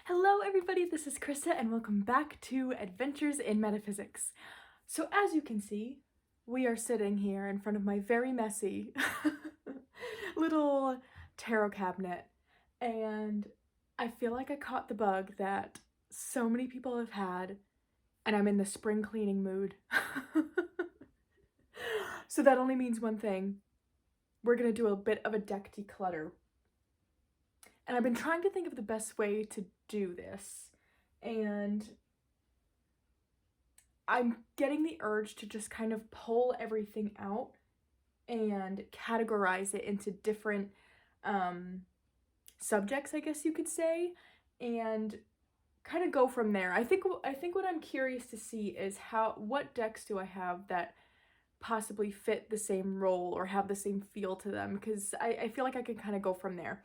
Hello everybody, this is Krista and welcome back to Adventures in Metaphysics. So as you can see, we are sitting here in front of my very messy little tarot cabinet, and I feel like I caught the bug that so many people have had, and I'm in the spring cleaning mood. So that only means one thing. We're gonna do a bit of a deck declutter. And I've been trying to think of the best way to do this, and I'm getting the urge to just kind of pull everything out and categorize it into different subjects, I guess you could say, and kind of go from there. I think what I'm curious to see is what decks do I have that possibly fit the same role or have the same feel to them, because I feel like I can kind of go from there.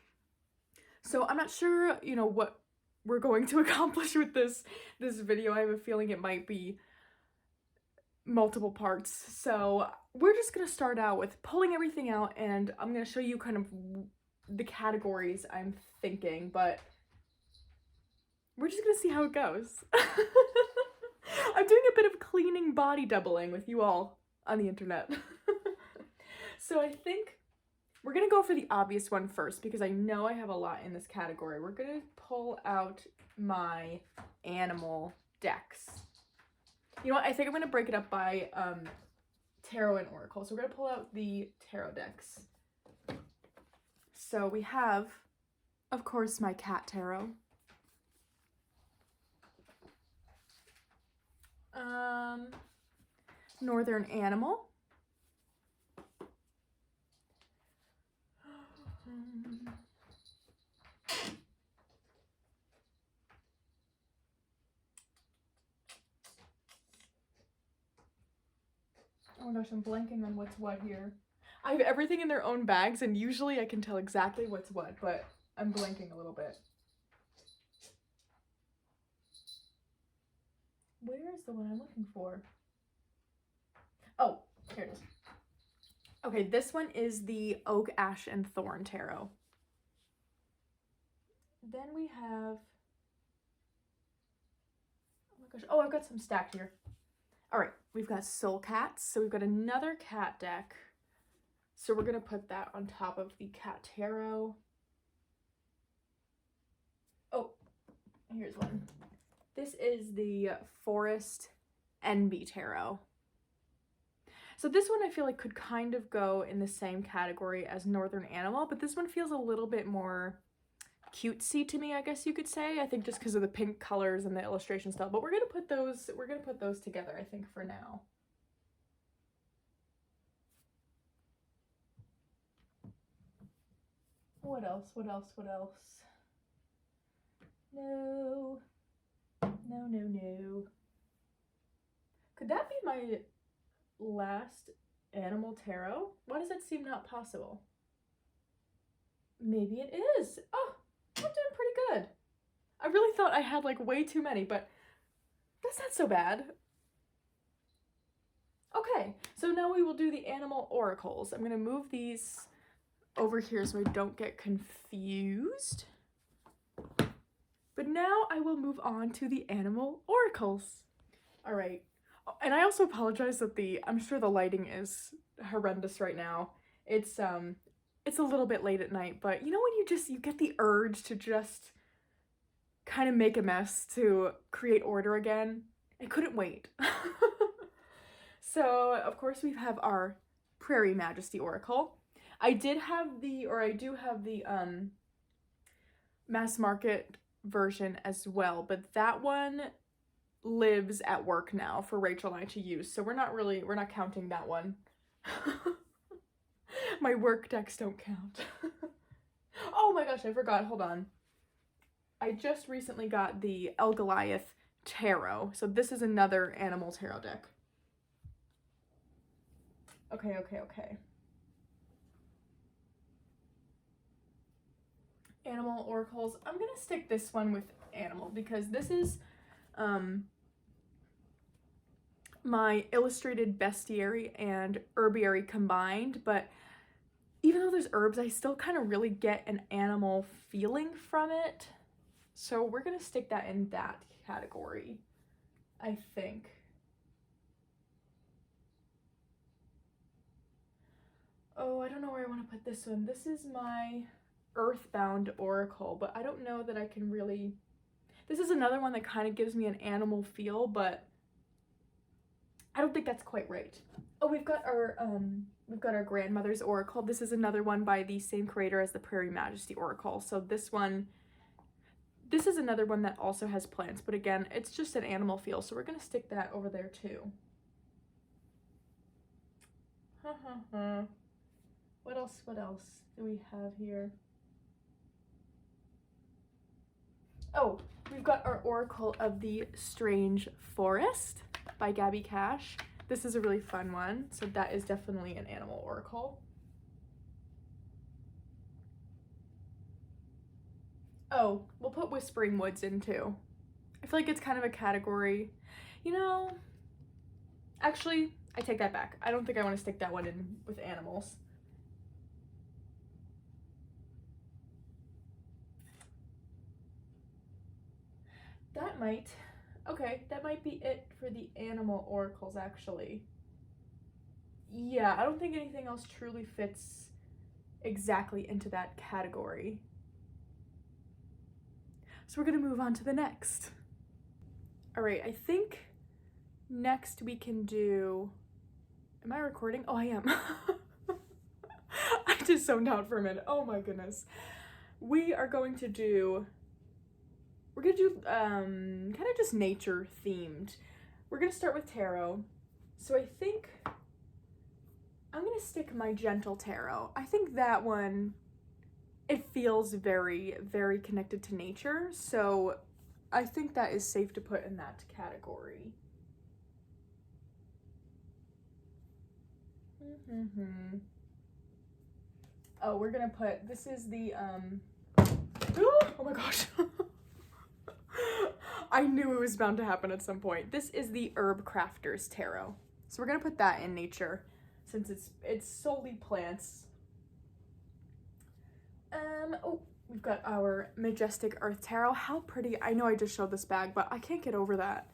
So I'm not sure, what we're going to accomplish with this video. I have a feeling it might be multiple parts. So we're just going to start out with pulling everything out, and I'm going to show you kind of the categories I'm thinking, but we're just going to see how it goes. I'm doing a bit of cleaning body doubling with you all on the internet. So I think we're going to go for the obvious one first, because I know I have a lot in this category. We're going to pull out my animal decks. You know what? I think I'm going to break it up by tarot and oracle. So we're going to pull out the tarot decks. So we have, of course, my cat tarot. Northern animal. Oh my gosh, I'm blanking on what's what here. I have everything in their own bags, and usually I can tell exactly what's what, but I'm blanking a little bit. Where is the one I'm looking for? Oh, here it is. Okay, this one is the Oak, Ash, and Thorn Tarot. Then we have, oh my gosh, oh, I've got some stacked here. All right, we've got Soul Cats, so we've got another cat deck. So we're gonna put that on top of the cat tarot. Oh, here's one. This is the Forest Envy Tarot. So this one I feel like could kind of go in the same category as Northern Animal, but this one feels a little bit more cutesy to me, I guess you could say. I think just because of the pink colors and the illustration style. But we're gonna put those together, I think, for now. What else? What else? What else? No. No, no, no. Could that be my last animal tarot? Why does that seem not possible? Maybe it is. Oh, I'm doing pretty good. I really thought I had like way too many, but that's not so bad. Okay, so now we will do the animal oracles. I'm gonna move these over here so I don't get confused. But now I will move on to the animal oracles. All right. And I also apologize that I'm sure the lighting is horrendous right now. It's a little bit late at night, but you know when you get the urge to just kind of make a mess to create order again? I couldn't wait. So, of course, we have our Prairie Majesty Oracle. I do have the mass market version as well, but that one lives at work now for Rachel and I to use, so we're not counting that one. My work decks don't count. Oh my gosh, I forgot, hold on. I just recently got the El Goliath Tarot, so this is another animal tarot deck. Okay. Animal oracles. I'm gonna stick this one with animal because this is my illustrated bestiary and herbiary combined, but even though there's herbs, I still kind of really get an animal feeling from it. So we're gonna stick that in that category, I think. Oh, I don't know where I want to put this one. This is my Earthbound Oracle, but I don't know that I can really... This is another one that kind of gives me an animal feel, but I don't think that's quite right. Oh, we've got our Grandmother's Oracle. This is another one by the same creator as the Prairie Majesty Oracle. So this is another one that also has plants, but again, it's just an animal feel, so we're gonna stick that over there too. What else do we have here? Oh, we've got our Oracle of the Strange Forest by Gabby Cash. This is a really fun one, so that is definitely an animal oracle. Oh, we'll put Whispering Woods in too. I feel like it's kind of a category. You know, actually, I take that back. I don't think I want to stick that one in with animals. That might be it for the animal oracles, actually. Yeah, I don't think anything else truly fits exactly into that category. So we're gonna move on to the next. All right, I think next we can do, am I recording? Oh, I am. I just zoned out for a minute. Oh my goodness. We're going to do kind of just nature themed. We're gonna start with tarot. So I think I'm gonna stick my Gentle Tarot. I think that one, it feels very, very connected to nature. So I think that is safe to put in that category. Oh, we're gonna put, this is the, oh my gosh. I knew it was bound to happen at some point. This is the Herb Crafter's Tarot. So we're gonna put that in nature since it's solely plants. Oh, we've got our Majestic Earth Tarot. How pretty. I know I just showed this bag, but I can't get over that.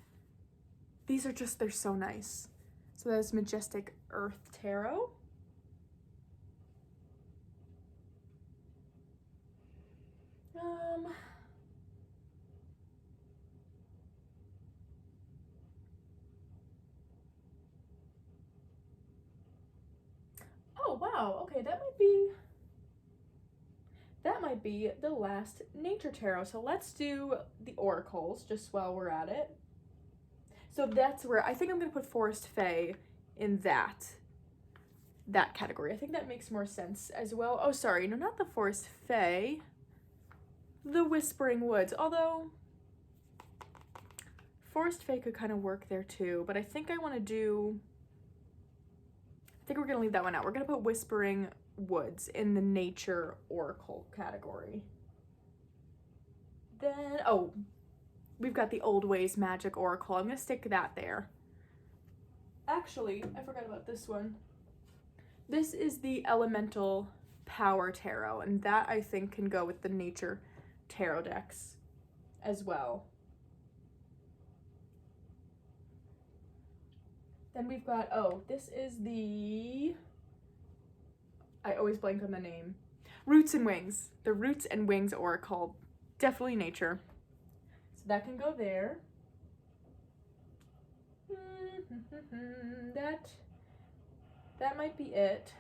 These are just, they're so nice. So that's Majestic Earth Tarot. Oh wow, okay, that might be the last nature tarot. So let's do the oracles just while we're at it. So that's where I think I'm gonna put Forest Fae in that category. I think that makes more sense as well. Oh, sorry, no, not the Forest Fae, the Whispering Woods. Although Forest Fae could kind of work there too, but I think we're gonna leave that one out. We're gonna put Whispering Woods in the nature oracle category. Then, oh, we've got the Old Ways Magic Oracle. I'm gonna stick that there. Actually, I forgot about this one. This is the Elemental Power Tarot, and that I think can go with the nature tarot decks as well. Then we've got, oh, this is the, I always blank on the name, Roots and Wings. The Roots and Wings Oracle, definitely nature. So that can go there. That might be it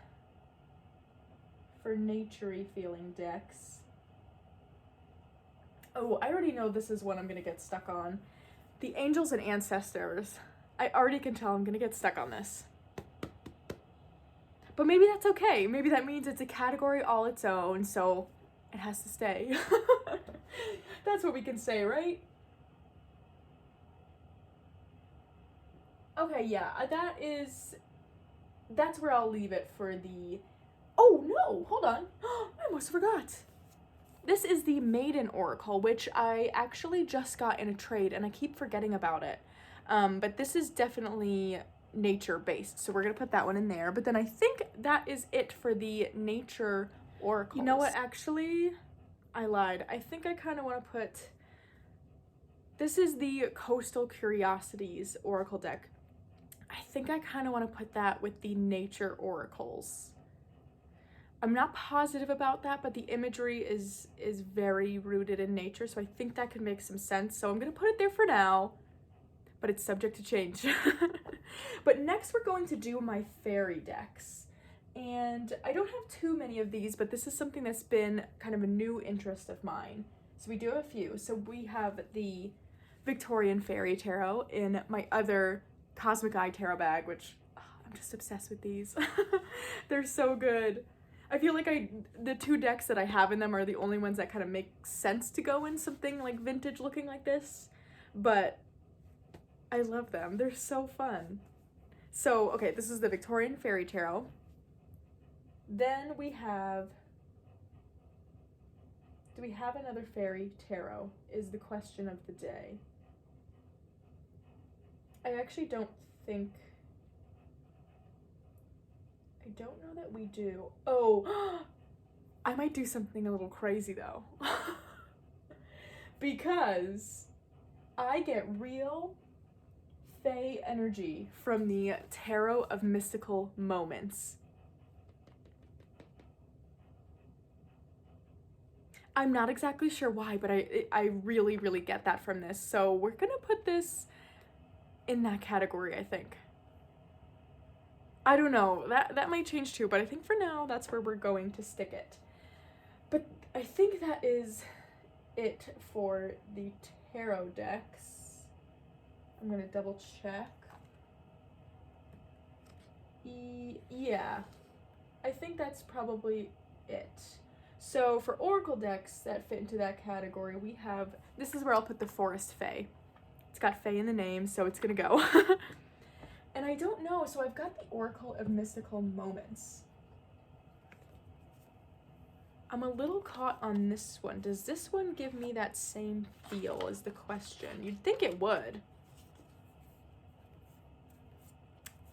for naturey feeling decks. Oh, I already know this is one I'm gonna get stuck on. The Angels and Ancestors. I already can tell I'm gonna get stuck on this. But maybe that's okay. Maybe that means it's a category all its own, so it has to stay. That's what we can say, right? Okay, yeah, that's where I'll leave it for the, oh no, hold on. I almost forgot. This is the Maiden Oracle, which I actually just got in a trade and I keep forgetting about it. But this is definitely nature based, so we're gonna put that one in there. But then I think that is it for the nature oracles. You know what, actually, I lied. I think I kind of want to put This is the Coastal Curiosities Oracle deck. I think I kind of want to put that with the Nature Oracles. I'm not positive about that, but the imagery is very rooted in nature, so I think that could make some sense. So I'm going to put it there for now, but it's subject to change. But next we're going to do my fairy decks. And I don't have too many of these, but this is something that's been kind of a new interest of mine. So we do have a few. So we have the Victorian Fairy Tarot in my other Cosmic Eye Tarot bag, which I'm just obsessed with these. They're so good. I feel like the two decks that I have in them are the only ones that kind of make sense to go in something like vintage looking like this, but I love them. They're so fun. So, okay, this is the Victorian Fairy Tarot. Then we have, do we have another fairy tarot is the question of the day. I actually don't think, I don't know that we do. Oh, I might do something a little crazy though. Because I get real fae energy from the Tarot of Mystical Moments. I'm not exactly sure why, but I really, really get that from this. So we're gonna put this in that category, I think. I don't know, that might change too, but I think for now, that's where we're going to stick it. But I think that is it for the tarot decks. I'm gonna double check. Yeah, I think that's probably it. So for oracle decks that fit into that category, we have, this is where I'll put the Forest Fae. It's got Fae in the name, so it's gonna go. And I don't know, so I've got the Oracle of Mystical Moments. I'm a little caught on this one. Does this one give me that same feel is the question? You'd think it would.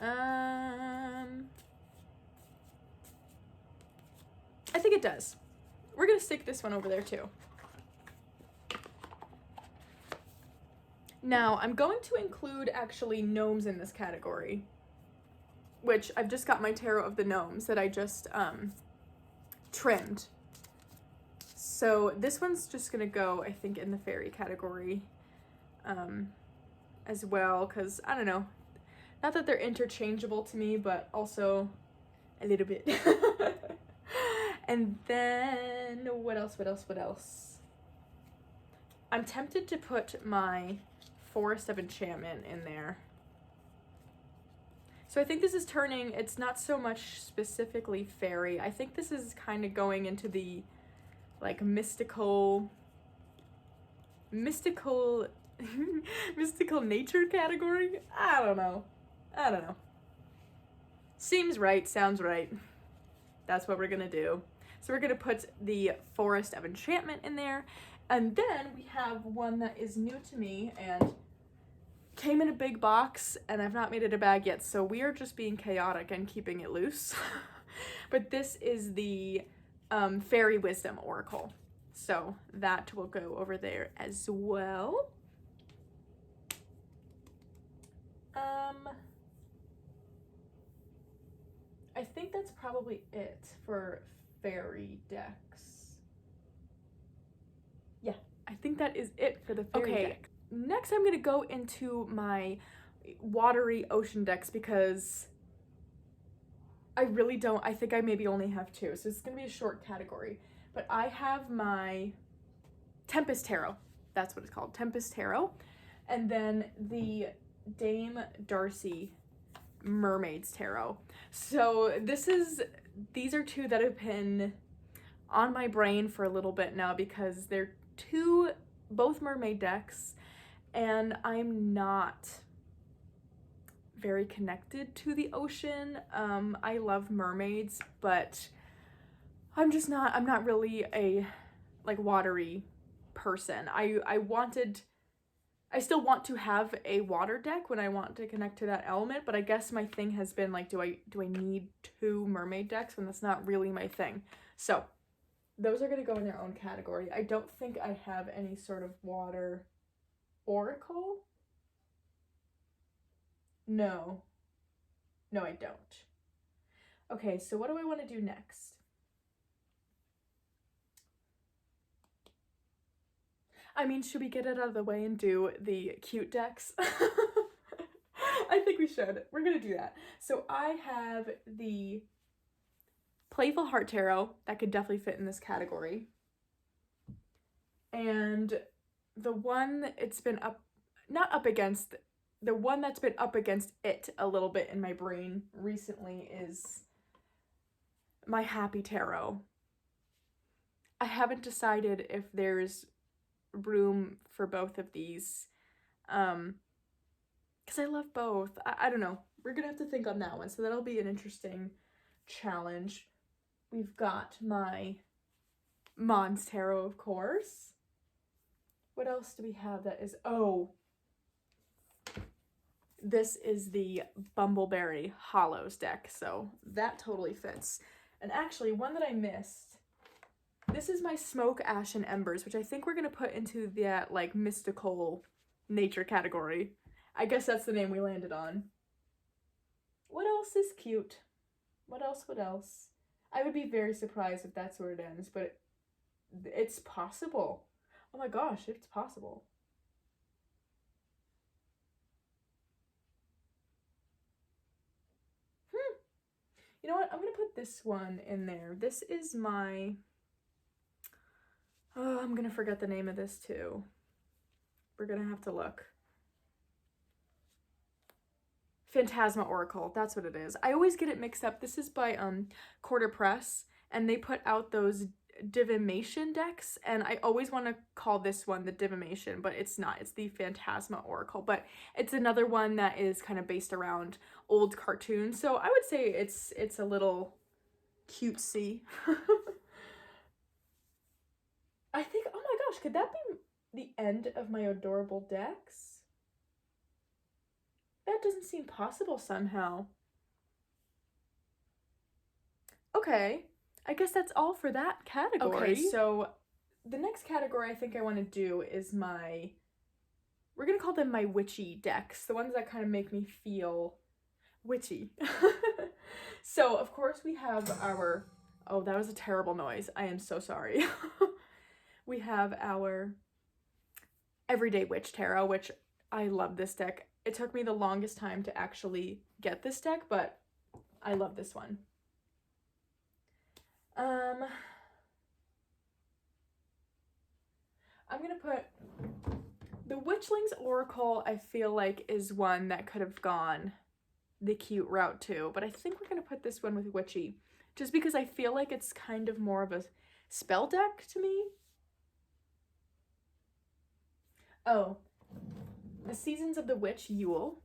I think it does. We're gonna stick this one over there too. Now, I'm going to include actually gnomes in this category, which I've just got my Tarot of the Gnomes that I just trimmed. So this one's just gonna go, I think, in the fairy category as well, because I don't know, not that they're interchangeable to me, but also a little bit. And then what else? I'm tempted to put my Forest of Enchantment in there. So I think this is turning, it's not so much specifically fairy. I think this is kind of going into the like mystical mystical nature category. I don't know. Seems right, sounds right. That's what we're gonna do. So we're gonna put the Forest of Enchantment in there. And then we have one that is new to me and came in a big box, and I've not made it a bag yet, so we are just being chaotic and keeping it loose. But this is the Fairy Wisdom Oracle. So that will go over there as well. I think that's probably it for fairy decks. Yeah, I think that is it for the fairy deck. Next I'm gonna go into my watery ocean decks because I really don't, I think I maybe only have two, so it's gonna be a short category. But I have my Tempest Tarot, that's what it's called, Tempest Tarot, and then the Dame Darcy Mermaids Tarot. So these are two that have been on my brain for a little bit now because they're both mermaid decks, and I'm not very connected to the ocean. I love mermaids, but I'm not really a like watery person. I still want to have a water deck when I want to connect to that element, but I guess my thing has been like, do I need two mermaid decks when that's not really my thing? So those are gonna go in their own category. I don't think I have any sort of water Oracle? No. No, I don't. Okay, so what do I want to do next? I mean, should we get it out of the way and do the cute decks? I think we should. We're gonna do that. So I have the Playful Heart Tarot. That could definitely fit in this category. And the one it's been not up against, the one that's been up against it a little bit in my brain recently is my Happy Tarot. I haven't decided if there's room for both of these. Because I love both. I don't know. We're gonna have to think on that one. So that'll be an interesting challenge. We've got my Mons Tarot, of course. What else do we have that is, oh, this is the Bumbleberry Hollows deck, so that totally fits. And actually, one that I missed, this is my Smoke, Ash, and Embers, which I think we're gonna put into that, like, mystical nature category. I guess that's the name we landed on. What else is cute? What else? I would be very surprised if that's where it ends, but it's possible. Oh my gosh, it's possible. You know what? I'm gonna put this one in there. This is my... Oh, I'm gonna forget the name of this too. We're gonna have to look. Phantasma Oracle, that's what it is. I always get it mixed up. This is by Quarter Press, and they put out those divination decks, and I always want to call this one the divination, but it's not. It's the Phantasma Oracle, but it's another one that is kind of based around old cartoons, so I would say it's a little cutesy. I think, oh my gosh, could that be the end of my adorable decks? That doesn't seem possible somehow. Okay, I guess that's all for that category. Okay, so the next category I think I want to do is we're gonna call them my witchy decks, the ones that kind of make me feel witchy. So, of course, we have our, oh, that was a terrible noise. I am so sorry. We have our Everyday Witch Tarot, which I love this deck. It took me the longest time to actually get this deck, but I love this one. I'm gonna put the Witchlings Oracle. I feel like is one that could have gone the cute route too, but I think we're gonna put this one with witchy, just because I feel like it's kind of more of a spell deck to me. Oh, the Seasons of the Witch Yule.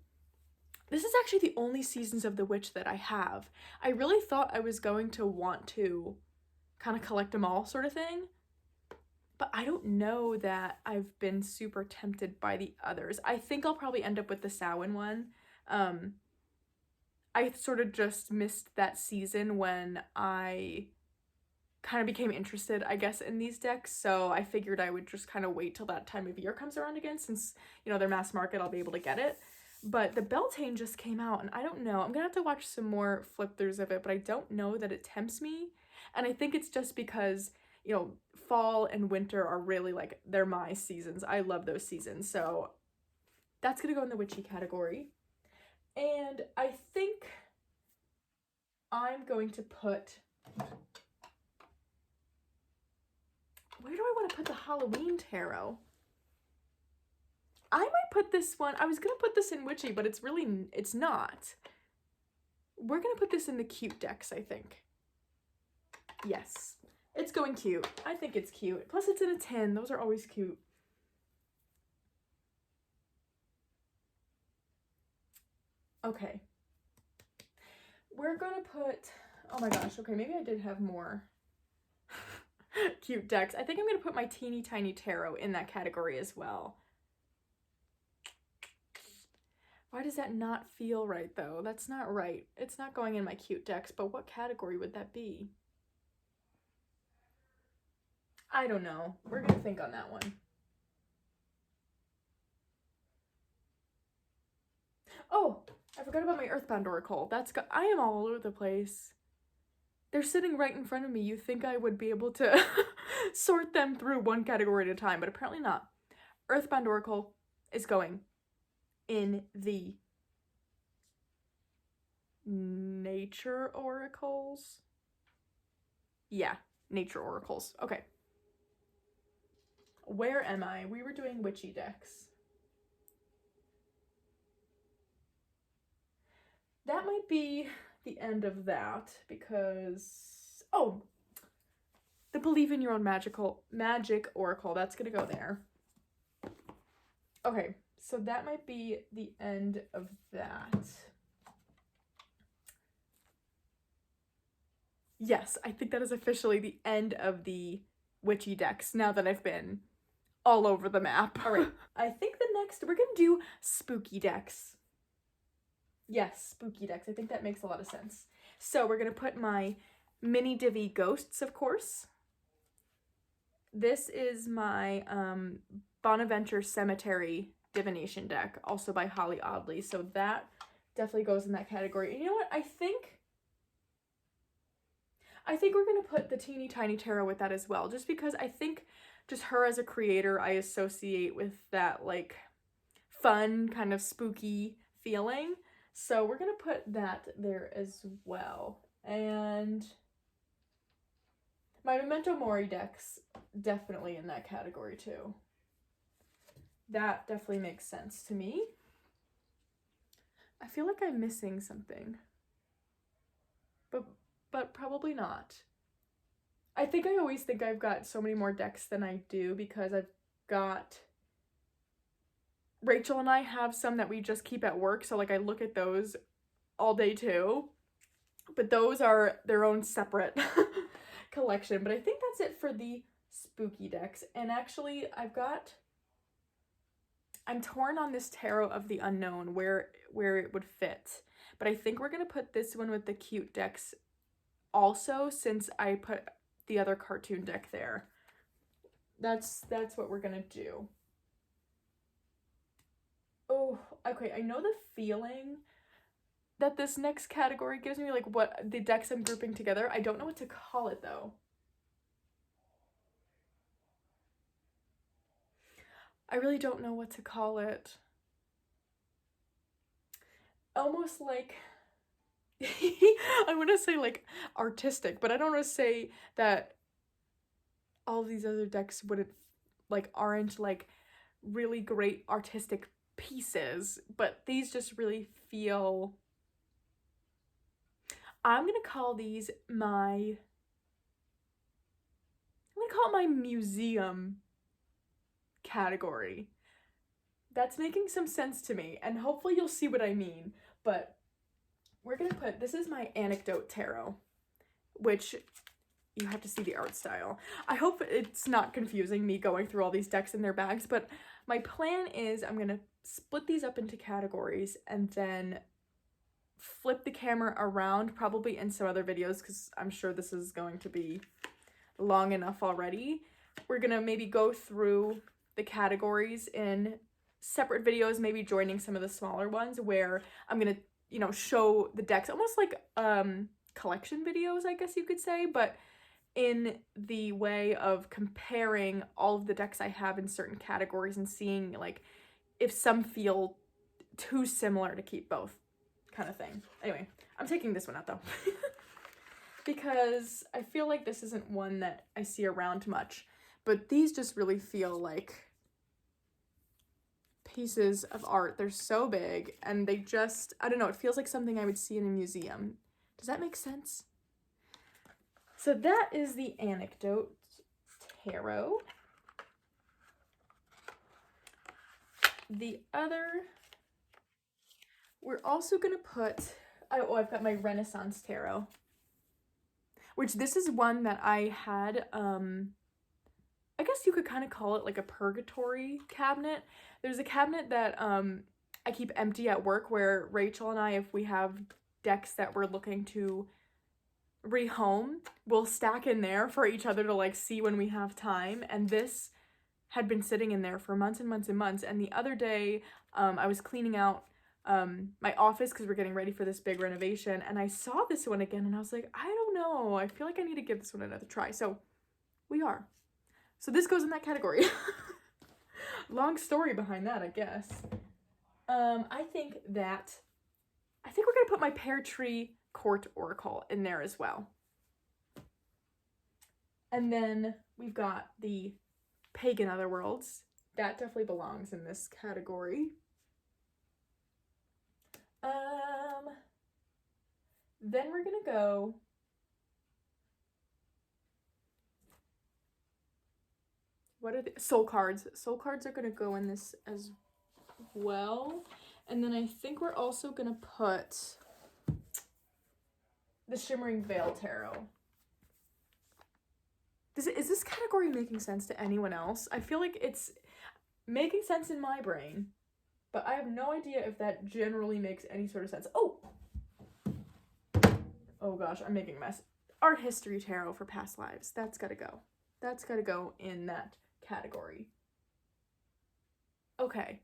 This is actually the only Seasons of the Witch that I have. I really thought I was going to want to kind of collect them all sort of thing, but I don't know that I've been super tempted by the others. I think I'll probably end up with the Samhain one. I sort of just missed that season when I kind of became interested, I guess, in these decks, so I figured I would just kind of wait till that time of year comes around again, since, you know, they're mass market, I'll be able to get it. But the Beltane just came out, and I don't know, I'm gonna have to watch some more flip-throughs of it, but I don't know that it tempts me, and I think it's just because, you know, fall and winter are really, like, they're my seasons. I love those seasons, so that's gonna go in the witchy category. And I think I'm going to put... Where do I want to put the Halloween Tarot? I might put this one, I was going to put this in witchy, but it's not. We're going to put this in the cute decks, I think. Yes, it's going cute. I think it's cute. Plus it's in a tin. Those are always cute. Okay. We're going to put, oh my gosh, okay, maybe I did have more cute decks. I think I'm going to put my Teeny Tiny Tarot in that category as well. Why does that not feel right, though? That's not right. It's not going in my cute decks, but what category would that be? I don't know. We're going to think on that one. I forgot about my Earthbound Oracle. I am all over the place. They're sitting right in front of me. You think I would be able to sort them through one category at a time, but apparently not. Earthbound Oracle is going in the Nature Oracles. Yeah, Nature Oracles. Okay. Where am I? We were doing witchy decks. That might be the end of that because, oh, the Believe in Your Own Magic Oracle, that's gonna go there. Okay, so that might be the end of that. Yes, I think that is officially the end of the witchy decks now that I've been all over the map. All right, I think the next, we're gonna do spooky decks. Yes, spooky decks. I think that makes a lot of sense. So we're gonna put my mini divvy ghosts, of course. This is my Bonaventure Cemetery divination deck, also by Holly Audley. So that definitely goes in that category. And you know what? I think we're gonna put the Teeny Tiny Tarot with that as well, just because I think just her as a creator I associate with that like fun kind of spooky feeling. So we're gonna put that there as well. And my Memento Mori deck's definitely in that category too. That definitely makes sense to me. I feel like I'm missing something. But probably not. I always think I've got so many more decks than I do because I've got... Rachel and I have some that we just keep at work, so like I look at those all day too. But those are their own separate collection. But I think that's it for the spooky decks. And actually, I'm torn on this Tarot of the Unknown, where it would fit. But I think we're going to put this one with the cute decks also, since I put the other cartoon deck there. That's what we're going to do. Oh, okay, I know the feeling that this next category gives me, like what the decks I'm grouping together. I don't know what to call it though. I really don't know what to call it. Almost like, I want to say like artistic, but I don't want to say that all these other decks aren't like really great artistic pieces, but these just really feel... I'm gonna call it my museum category. That's making some sense to me, and hopefully you'll see what I mean. But we're gonna put, this is my Anecdote Tarot, which you have to see the art style. I hope it's not confusing me going through all these decks in their bags, but my plan is I'm gonna split these up into categories and then flip the camera around, probably in some other videos, because I'm sure this is going to be long enough already. We're gonna maybe go through the categories in separate videos, maybe joining some of the smaller ones where I'm gonna, you know, show the decks almost like collection videos, I guess you could say, but in the way of comparing all of the decks I have in certain categories and seeing like if some feel too similar to keep both, kind of thing. Anyway, I'm taking this one out though because I feel like this isn't one that I see around much, but these just really feel like pieces of art. They're so big and they just, I don't know, it feels like something I would see in a museum. Does that make sense? So that is the Anecdote Tarot. The other, we're also gonna put, I've got my Renaissance Tarot, which this is one that I had, I guess you could kind of call it like a purgatory cabinet. There's a cabinet that I keep empty at work where Rachel and I, if we have decks that we're looking to rehome, we'll stack in there for each other to like see when we have time. And this had been sitting in there for months and months and months. And the other day I was cleaning out my office because we're getting ready for this big renovation, and I saw this one again and I was like, I don't know, I feel like I need to give this one another try. So we are. So this goes in that category. Long story behind that, I guess. I think we're gonna put my Pear Tree Court Oracle in there as well. And then we've got the Pagan Otherworlds. That definitely belongs in this category. Then we're gonna go what are the soul cards? Soul cards are gonna go in this as well. And then I think we're also gonna put the Shimmering Veil Tarot. Is this category making sense to anyone else? I feel like it's making sense in my brain, but I have no idea if that generally makes any sort of sense. Oh gosh, I'm making a mess. Art History Tarot for Past Lives. That's gotta go. That's gotta go in that category. Okay.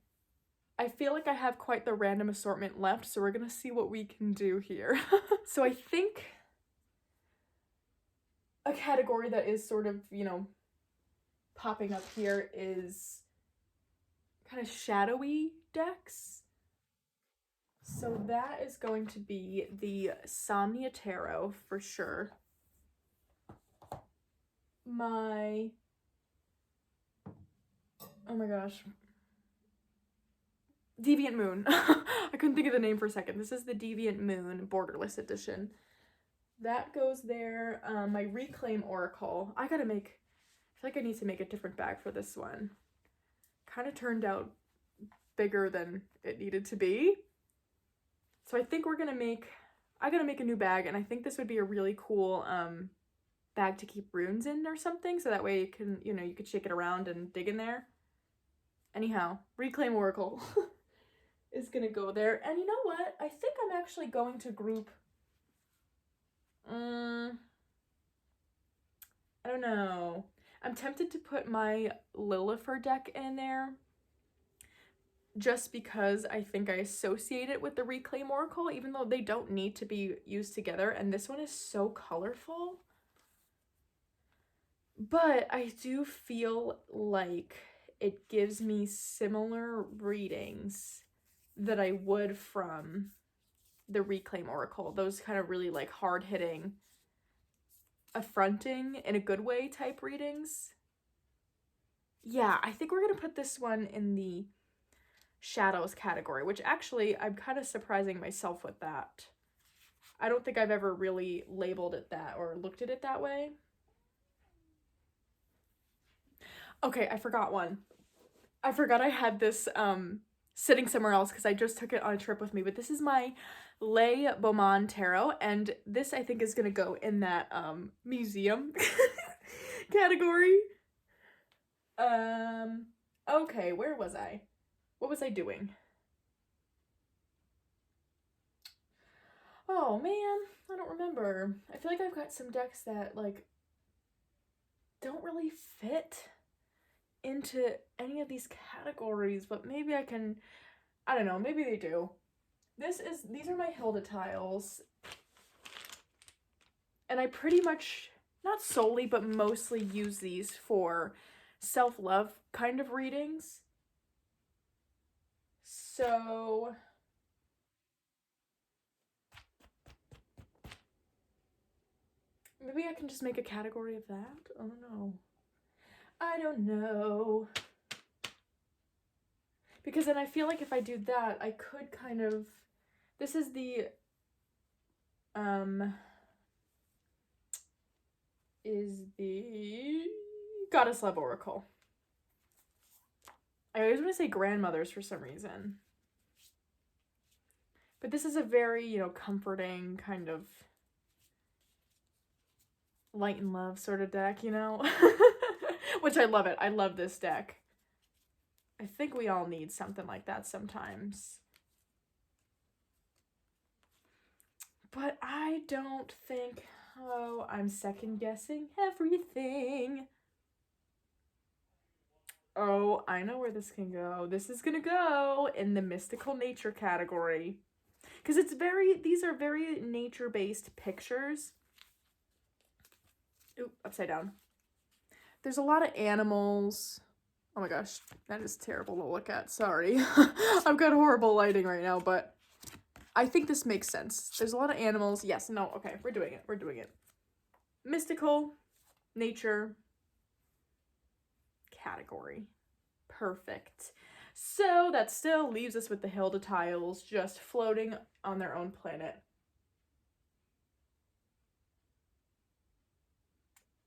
I feel like I have quite the random assortment left, so we're gonna see what we can do here. So I think a category that is sort of, popping up here is kind of shadowy decks. So that is going to be the Somnia Tarot for sure. Oh my gosh. Deviant Moon. I couldn't think of the name for a second. This is the Deviant Moon Borderless Edition. That goes there. My Reclaim Oracle. I feel like I need to make a different bag for this one. Kind of turned out bigger than it needed to be. So I think I gotta make a new bag, and I think this would be a really cool bag to keep runes in or something, so that way you can, you could shake it around and dig in there. Anyhow, Reclaim Oracle is gonna go there. And you know what? I think I'm actually going to group I don't know. I'm tempted to put my Lilifer deck in there just because I think I associate it with the Reclaim Oracle, even though they don't need to be used together. And this one is so colorful. But I do feel like it gives me similar readings that I would from the Reclaim Oracle. Those kind of really like hard-hitting, affronting in a good way type readings. Yeah, I think we're gonna put this one in the Shadows category, which actually I'm kind of surprising myself with that. I don't think I've ever really labeled it that or looked at it that way. Okay, I forgot one. I forgot I had this sitting somewhere else because I just took it on a trip with me, but this is my Les Beaumont Tarot, and this I think is gonna go in that museum category. Okay, where was I? What was I doing? Oh man, I don't remember. I feel like I've got some decks that like don't really fit into any of these categories, but maybe I don't know, maybe they do. These are my Hilda tiles. And I pretty much, not solely, but mostly use these for self-love kind of readings. So maybe I can just make a category of that? I don't know. I don't know. Because then I feel like if I do that, I could kind of, this is the, Goddess Love Oracle. I always want to say grandmothers for some reason. But this is a very, comforting kind of light and love sort of deck, Which I love it. I love this deck. I think we all need something like that sometimes. But I don't think, I'm second guessing everything. Oh, I know where this can go. This is gonna go in the mystical nature category. Because these are very nature-based pictures. Ooh, upside down. There's a lot of animals. Oh my gosh, that is terrible to look at. Sorry. I've got horrible lighting right now, but I think this makes sense. There's a lot of animals. Yes, no, okay, we're doing it. We're doing it. Mystical, nature, category. Perfect. So that still leaves us with the Hilda tiles just floating on their own planet.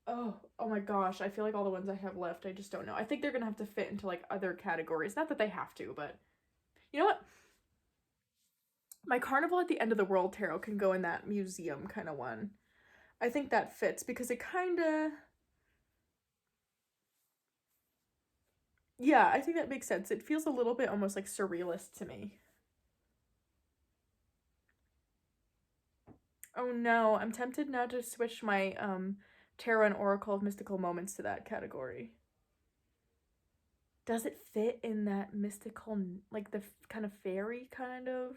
Oh my gosh, I feel like all the ones I have left, I just don't know. I think they're gonna have to fit into like other categories. Not that they have to, but you know what? My Carnival at the End of the World tarot can go in that museum kind of one. I think that fits because it kind of... Yeah, I think that makes sense. It feels a little bit almost like surrealist to me. Oh no, I'm tempted now to switch my Tarot and Oracle of Mystical Moments to that category. Does it fit in that mystical, like the kind of fairy kind of?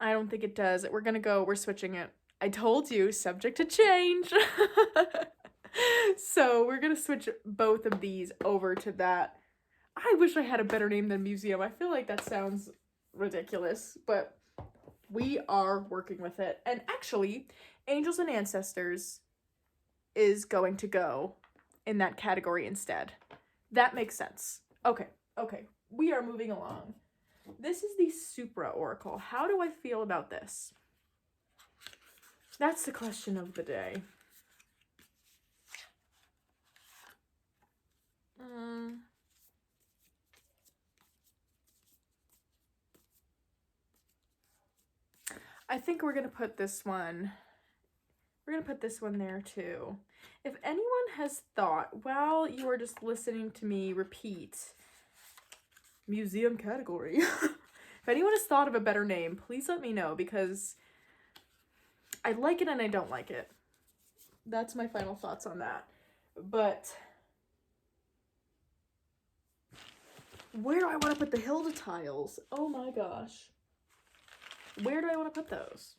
I don't think it does. We're switching it. I told you, subject to change. So we're gonna switch both of these over to that. I wish I had a better name than museum. I feel like that sounds ridiculous, but we are working with it. And actually, Angels and Ancestors is going to go in that category instead. That makes sense. Okay. We are moving along. This is the Supra Oracle. How do I feel about this? That's the question of the day. I think we're gonna put this one. We're gonna put this one there too. If anyone has thought while you are just listening to me repeat museum category, if anyone has thought of a better name, please let me know because I like it and I don't like it. That's my final thoughts on that. But where do I want to put the Hilda tiles? Oh my gosh. Where do I want to put those?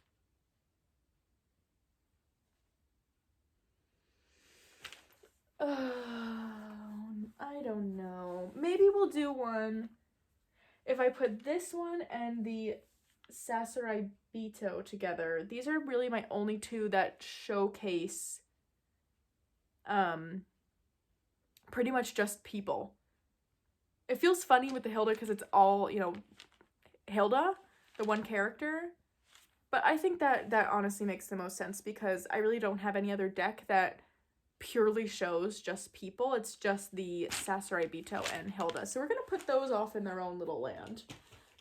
I don't know. Maybe we'll do one. If I put this one and the Sasarai Bito together, these are really my only two that showcase pretty much just people. It feels funny with the Hilda because it's all, Hilda, the one character. But I think that honestly makes the most sense because I really don't have any other deck that purely shows just people. It's just the Sasarai Bito and Hilda. So we're going to put those off in their own little land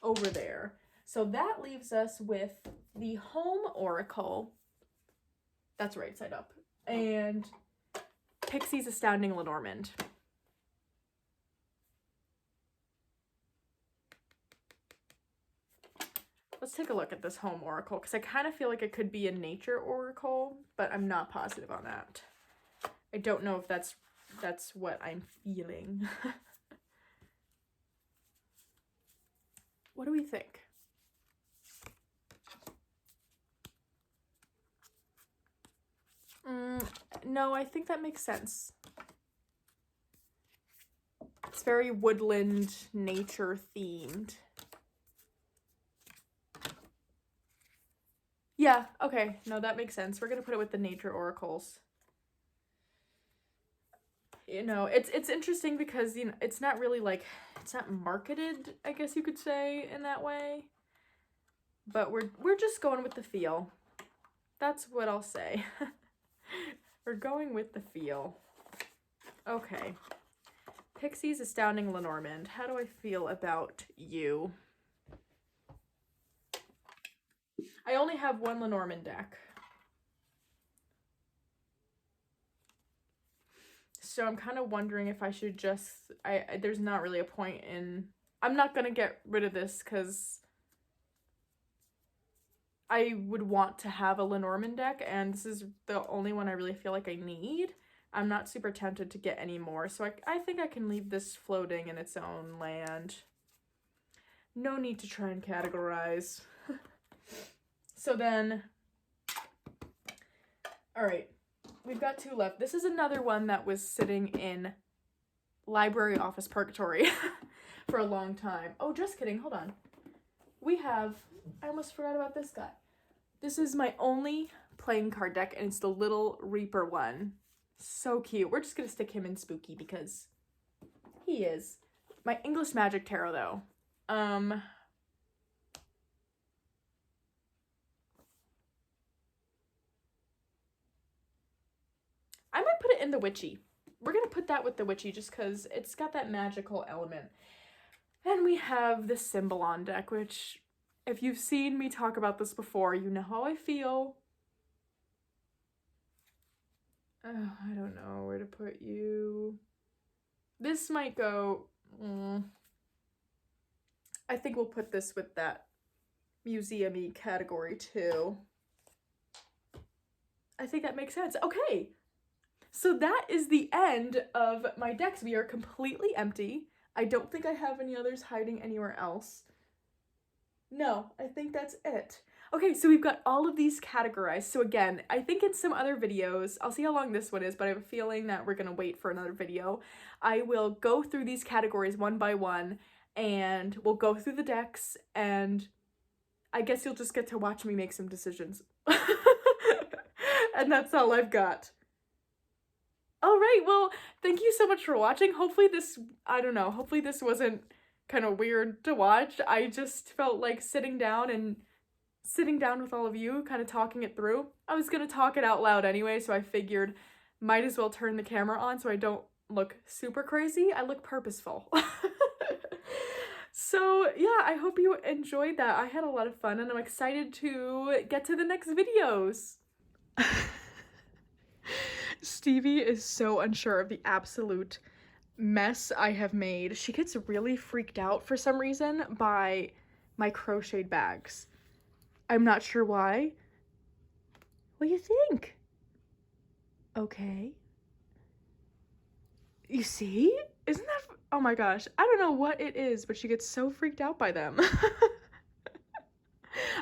over there. So that leaves us with the Home Oracle. That's right side up. And Pixie's Astounding Lenormand. Let's take a look at this Home Oracle because I kind of feel like it could be a Nature Oracle, but I'm not positive on that. I don't know if that's what I'm feeling. What do we think? No, I think that makes sense. It's very woodland, nature themed. Yeah, okay. No, that makes sense. We're gonna put it with the Nature Oracles. It's interesting because, it's not really like, it's not marketed, I guess you could say, in that way. But we're just going with the feel. That's what I'll say. We're going with the feel. Okay. Pixie's Astounding Lenormand. How do I feel about you? I only have one Lenormand deck. So I'm kind of wondering if I should just... there's not really a point in... I'm not going to get rid of this because I would want to have a Lenormand deck, and this is the only one I really feel like I need. I'm not super tempted to get any more, so I think I can leave this floating in its own land. No need to try and categorize. So then, all right, we've got 2 left. This is another one that was sitting in library office purgatory for a long time. Oh, just kidding, hold on. We have, I almost forgot about this guy. This is my only playing card deck, and it's the Little Reaper one. So cute. We're just gonna stick him in spooky because he is. My English Magic Tarot, though. I might put it in the Witchy. We're gonna put that with the Witchy just because it's got that magical element. And we have the Symbolon deck, which, if you've seen me talk about this before, you know how I feel. Oh, I don't know where to put you. This might go... I think we'll put this with that museum-y category too. I think that makes sense. Okay, so that is the end of my decks. We are completely empty. I don't think I have any others hiding anywhere else. No, I think that's it. Okay, so we've got all of these categorized. So again, I think in some other videos, I'll see how long this one is, but I have a feeling that we're gonna wait for another video. I will go through these categories one by one, and we'll go through the decks, and I guess you'll just get to watch me make some decisions. And that's all I've got. All right, well, thank you so much for watching. Hopefully this, I don't know, hopefully this wasn't kind of weird to watch. I just felt like sitting down with all of you, kind of talking it through. I was gonna talk it out loud anyway, so I figured might as well turn the camera on so I don't look super crazy. I look purposeful. So yeah, I hope you enjoyed that. I had a lot of fun, and I'm excited to get to the next videos. Stevie is so unsure of the absolute mess I have made. She gets really freaked out for some reason by my crocheted bags. I'm not sure why. What do you think? Okay. You see? Isn't that... Oh my gosh. I don't know what it is, but she gets so freaked out by them.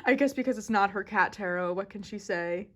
I guess because it's not her cat tarot. What can she say?